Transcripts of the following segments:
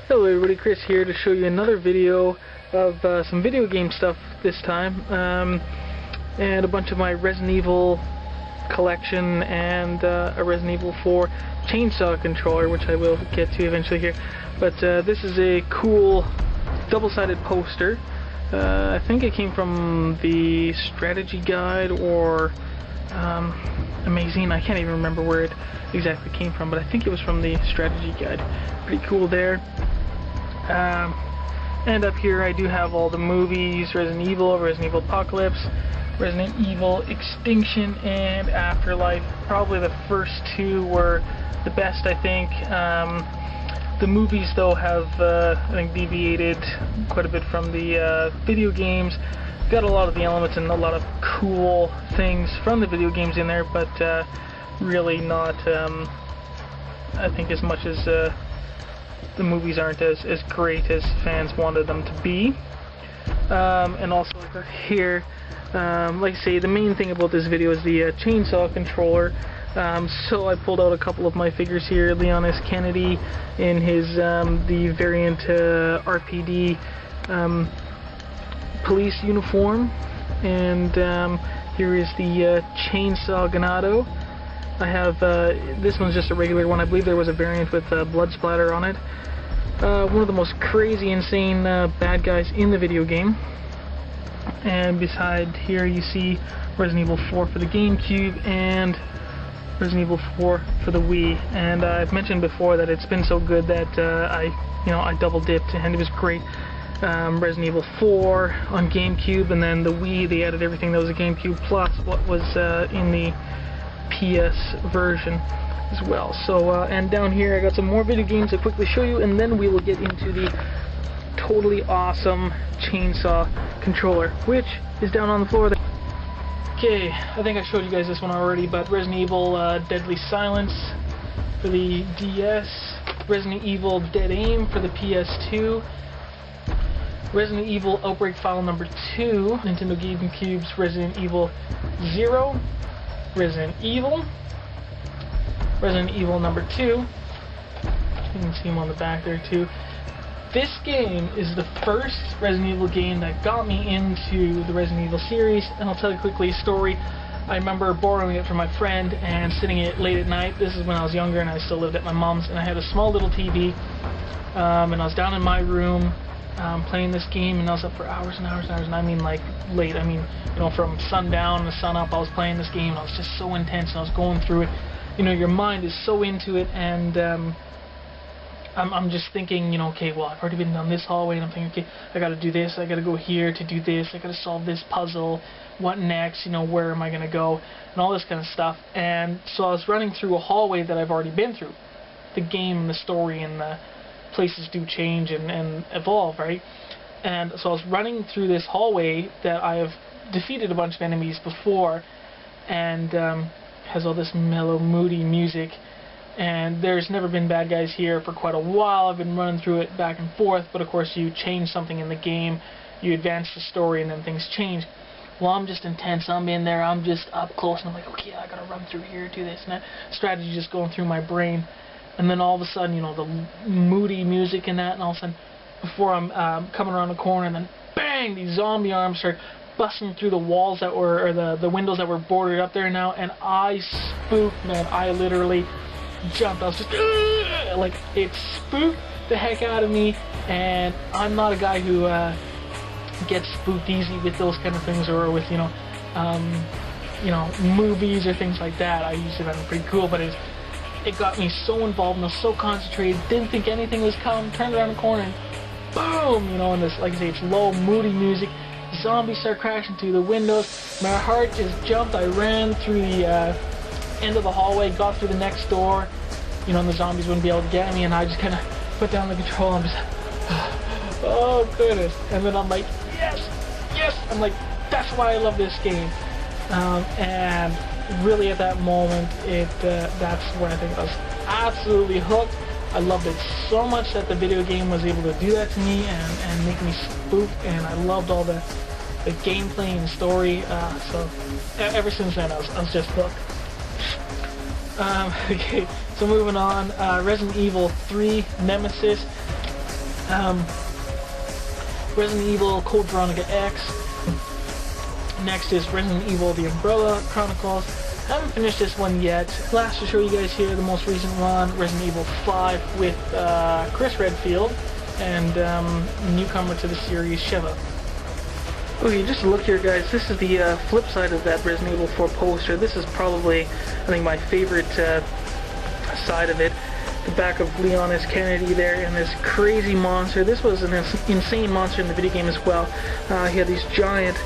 Hello everybody, Chris here to show you another video of some video game stuff this time, and a bunch of my Resident Evil collection and a Resident Evil 4 chainsaw controller, which I will get to eventually here. But this is a cool double-sided poster. I think it came from the strategy guide or a magazine. I can't even remember where it exactly came from, but I think it was from the strategy guide. Pretty cool there. And up here I do have all the movies: Resident Evil, Resident Evil Apocalypse, Resident Evil Extinction, and Afterlife. Probably the first two were the best, I think. The movies, though, have I think deviated quite a bit from the video games. Got a lot of the elements and a lot of cool things from the video games in there, but really not, I think, as much as the movies aren't as great as fans wanted them to be. And also here, like I say, the main thing about this video is the chainsaw controller. So I pulled out a couple of my figures here. Leon S. Kennedy in his the variant RPD police uniform, and here is the chainsaw Ganado. I have this one's just a regular one. I believe there was a variant with blood splatter on it. One of the most crazy, insane bad guys in the video game. And beside here you see Resident Evil 4 for the GameCube and Resident Evil 4 for the Wii. And I've mentioned before that it's been so good that I double dipped, and it was great. Resident Evil 4 on GameCube, and then the Wii, they added everything that was a GameCube plus what was in the PS version as well. So and down here I got some more video games to quickly show you, and then we will get into the totally awesome chainsaw controller, which is down on the floor there. Okay, I think I showed you guys this one already, but Resident Evil Deadly Silence for the DS, Resident Evil Dead Aim for the PS2, Resident Evil Outbreak File number 2, Nintendo GameCube's Resident Evil 0, Resident Evil number 2, you can see him on the back there too. This game is the first Resident Evil game that got me into the Resident Evil series, and I'll tell you quickly a story. I remember borrowing it from my friend and sitting it late at night. This is when I was younger and I still lived at my mom's, and I had a small little TV, and I was down in my room playing this game, and I was up for hours and hours and hours, and I mean like late. I mean, from sundown to sun up I was playing this game, and I was just so intense, and I was going through it. Your mind is so into it, and I'm just thinking, okay, well, I've already been down this hallway, and I'm thinking, okay, I gotta do this, I gotta go here to do this, I gotta solve this puzzle, what next, where am I gonna go, and all this kind of stuff. And so I was running through a hallway that I've already been through. The game, the story, and the places do change and evolve, right? And so I was running through this hallway that I have defeated a bunch of enemies before, and has all this mellow, moody music. And there's never been bad guys here for quite a while. I've been running through it back and forth, but of course you change something in the game, you advance the story, and then things change. Well, I'm just intense, I'm in there, I'm just up close, and I'm like, okay, I gotta run through here, do this, and that strategy just going through my brain. And then all of a sudden, the moody music and that, and all of a sudden, before I'm coming around the corner, and then bang, these zombie arms start busting through the walls that were, or the windows that were boarded up there now, and I spooked, man. I literally jumped. I was just like, it spooked the heck out of me, and I'm not a guy who gets spooked easy with those kind of things, or with movies or things like that. I usually find it pretty cool, but it got me so involved, and I was so concentrated, didn't think anything was coming, turned around the corner, and boom, and this, like I say, it's low, moody music, zombies start crashing through the windows, my heart just jumped, I ran through the end of the hallway, got through the next door, and the zombies wouldn't be able to get me, and I just kind of put down the control, and I'm just, oh goodness, and then I'm like, yes, I'm like, that's why I love this game. And really at that moment, that's where I think I was absolutely hooked. I loved it so much that the video game was able to do that to me and make me spooked, and I loved all the gameplay and story, so ever since then I was just hooked. Okay, so moving on, Resident Evil 3 Nemesis. Resident Evil Code Veronica X. Next is Resident Evil The Umbrella Chronicles. I haven't finished this one yet. Last to show you guys here, the most recent one, Resident Evil 5 with Chris Redfield and newcomer to the series, Sheva. Okay, just a look here, guys. This is the flip side of that Resident Evil 4 poster. This is probably, I think, my favorite side of it. The back of Leon S. Kennedy there, and this crazy monster. This was an insane monster in the video game as well. He had these giant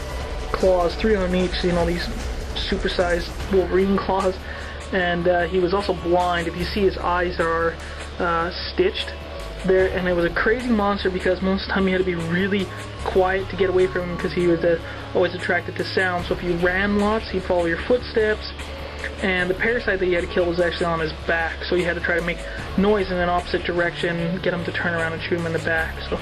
claws, 3 on each, you know, these supersized Wolverine claws, and he was also blind. If you see, his eyes are stitched there, and it was a crazy monster because most of the time you had to be really quiet to get away from him because he was always attracted to sound. So if you ran lots, he'd follow your footsteps, and the parasite that you had to kill was actually on his back, so you had to try to make noise in an opposite direction, get him to turn around and shoot him in the back. So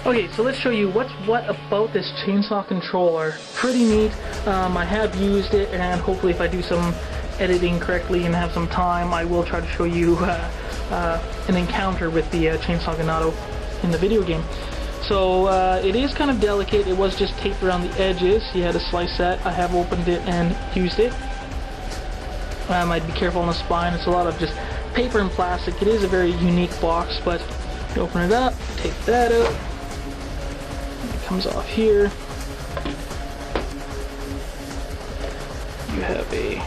okay, so let's show you what's what about this chainsaw controller. Pretty neat. I have used it, and hopefully if I do some editing correctly and have some time, I will try to show you an encounter with the chainsaw Ganado in the video game. So it is kind of delicate. It was just taped around the edges. You had to slice that. I have opened it and used it. I'd be careful on the spine. It's a lot of just paper and plastic. It is a very unique box, but you open it up, take that out. It comes off here. You have a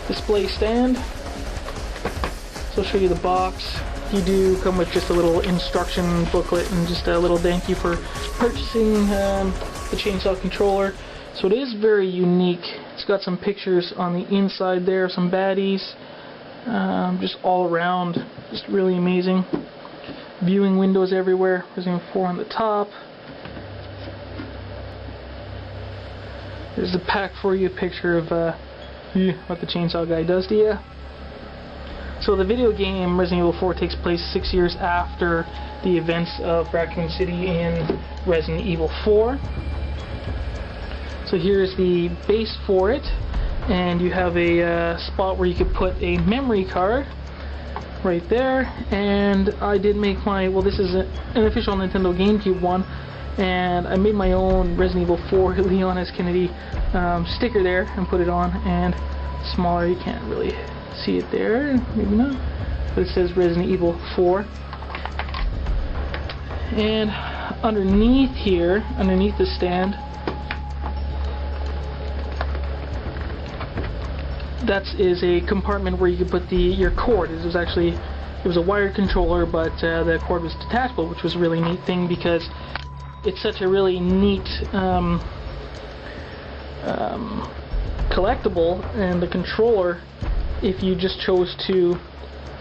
display stand. So I'll show you the box. You do come with just a little instruction booklet and just a little thank you for purchasing the chainsaw controller. So it is very unique. It's got some pictures on the inside there, some baddies, just all around, just really amazing. Viewing windows everywhere. Resident Evil 4 on the top. There's the pack for you, a picture of what the chainsaw guy does to you. So the video game Resident Evil 4 takes place 6 years after the events of Raccoon City in Resident Evil 4. So here's the base for it, and you have a spot where you could put a memory card right there. And I did make my, well, this is an official Nintendo GameCube one, and I made my own Resident Evil 4 Leon S. Kennedy sticker there and put it on. And smaller, you can't really see it there, maybe not, but it says Resident Evil 4. And underneath here, underneath the stand, that is a compartment where you could put your cord. It was a wired controller, but the cord was detachable, which was a really neat thing because it's such a really neat collectible. And the controller, if you just chose to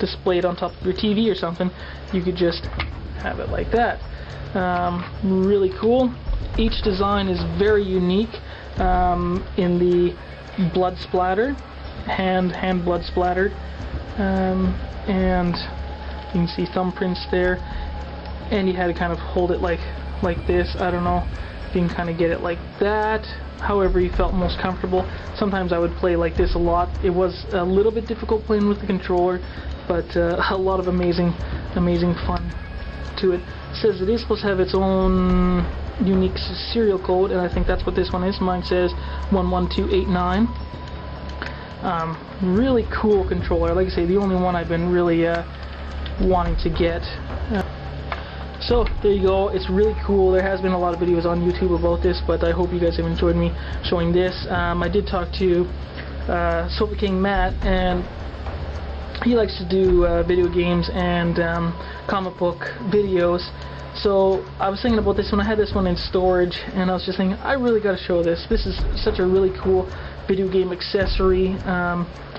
display it on top of your TV or something, you could just have it like that. Really cool. Each design is very unique in the blood splatter, hand blood splattered, and you can see thumbprints there. And you had to kind of hold it like this. I don't know if you can kind of get it like that, however you felt most comfortable. Sometimes I would play like this a lot. It was a little bit difficult playing with the controller, but a lot of amazing fun to it. It says it is supposed to have its own unique serial code, and I think that's what this one is. Mine says 11289. Really cool controller. Like I say, the only one I've been really wanting to get. So there you go. It's really cool. There has been a lot of videos on YouTube about this, but I hope you guys have enjoyed me showing this. I did talk to Sofa King Matt, and he likes to do video games and comic book videos. So I was thinking about this when I had this one in storage, and I was just thinking, I really got to show this. This is such a really cool video game accessory.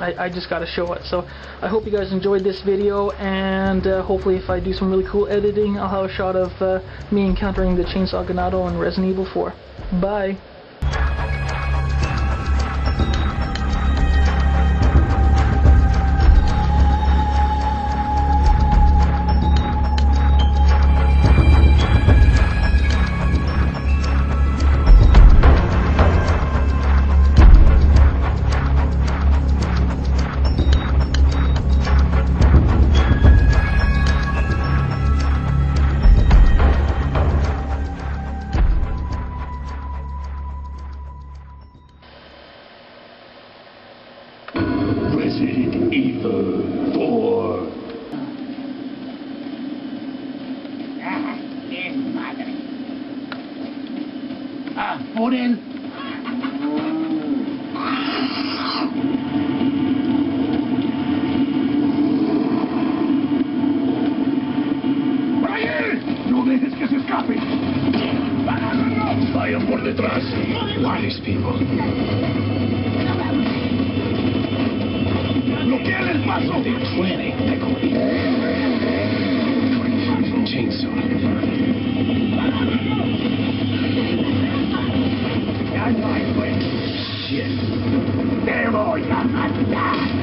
I just got to show it. So I hope you guys enjoyed this video, and hopefully if I do some really cool editing, I'll have a shot of me encountering the chainsaw Ganado in Resident Evil 4. Bye! Resident Evil 4. ¡Ah, qué madre! ¡Ah, por él! ¡Brian! ¡No dejes que se escape! Vayan por detrás. Why these people? ¡Bloqueen el paso! They're planning, Echoey. Chainsaw. ¡Ya no hay juego! Shit. ¡Te voy a matar!